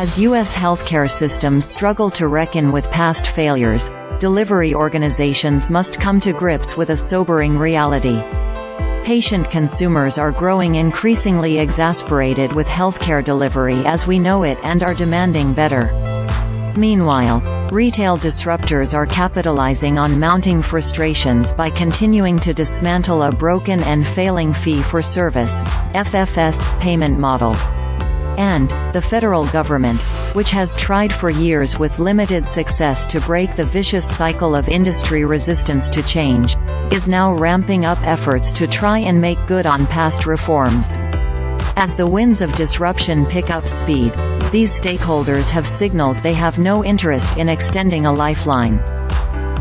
As U.S. healthcare systems struggle to reckon with past failures, delivery organizations must come to grips with a sobering reality. Patient consumers are growing increasingly exasperated with healthcare delivery as we know it and are demanding better. Meanwhile, retail disruptors are capitalizing on mounting frustrations by continuing to dismantle a broken and failing fee-for-service (FFS) payment model. And the federal government, which has tried for years with limited success to break the vicious cycle of industry resistance to change, is now ramping up efforts to try and make good on past reforms. As the winds of disruption pick up speed, these stakeholders have signaled they have no interest in extending a lifeline.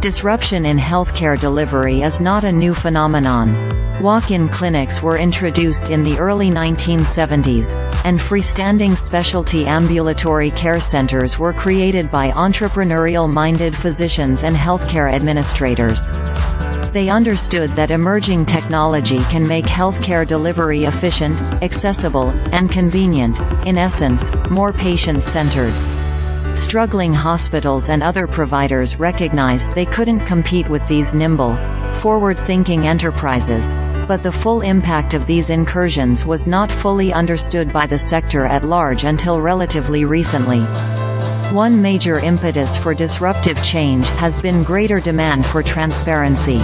Disruption in healthcare delivery is not a new phenomenon. Walk-in clinics were introduced in the early 1970s, and freestanding specialty ambulatory care centers were created by entrepreneurial-minded physicians and healthcare administrators. They understood that emerging technology can make healthcare delivery efficient, accessible, and convenient, in essence, more patient-centered. Struggling hospitals and other providers recognized they couldn't compete with these nimble, forward-thinking enterprises, but the full impact of these incursions was not fully understood by the sector at large until relatively recently. One major impetus for disruptive change has been greater demand for transparency.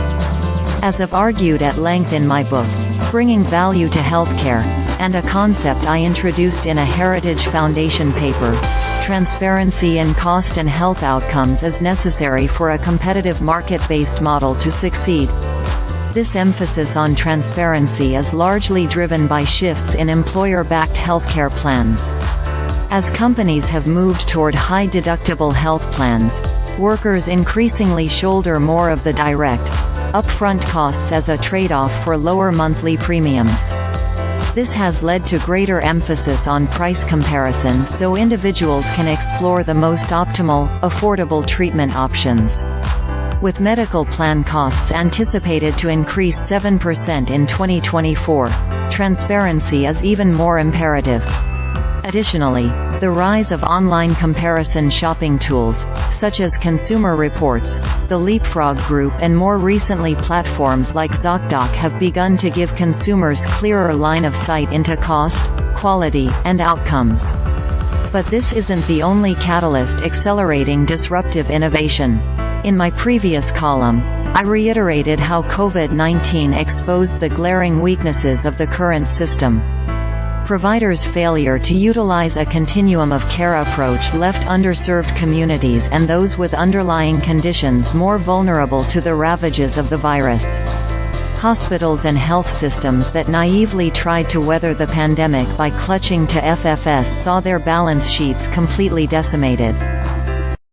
As I've argued at length in my book, Bringing Value to Healthcare, and a concept I introduced in a Heritage Foundation paper, transparency in cost and health outcomes is necessary for a competitive market-based model to succeed. This emphasis on transparency is largely driven by shifts in employer-backed healthcare plans. As companies have moved toward high-deductible health plans, workers increasingly shoulder more of the direct, upfront costs as a trade-off for lower monthly premiums. This has led to greater emphasis on price comparison so individuals can explore the most optimal, affordable treatment options. With medical plan costs anticipated to increase 7% in 2024, transparency is even more imperative. Additionally, the rise of online comparison shopping tools, such as Consumer Reports, the Leapfrog Group and more recently platforms like Zocdoc have begun to give consumers clearer line of sight into cost, quality, and outcomes. But this isn't the only catalyst accelerating disruptive innovation. In my previous column, I reiterated how COVID-19 exposed the glaring weaknesses of the current system. Providers' failure to utilize a continuum of care approach left underserved communities and those with underlying conditions more vulnerable to the ravages of the virus. Hospitals and health systems that naively tried to weather the pandemic by clutching to FFS saw their balance sheets completely decimated.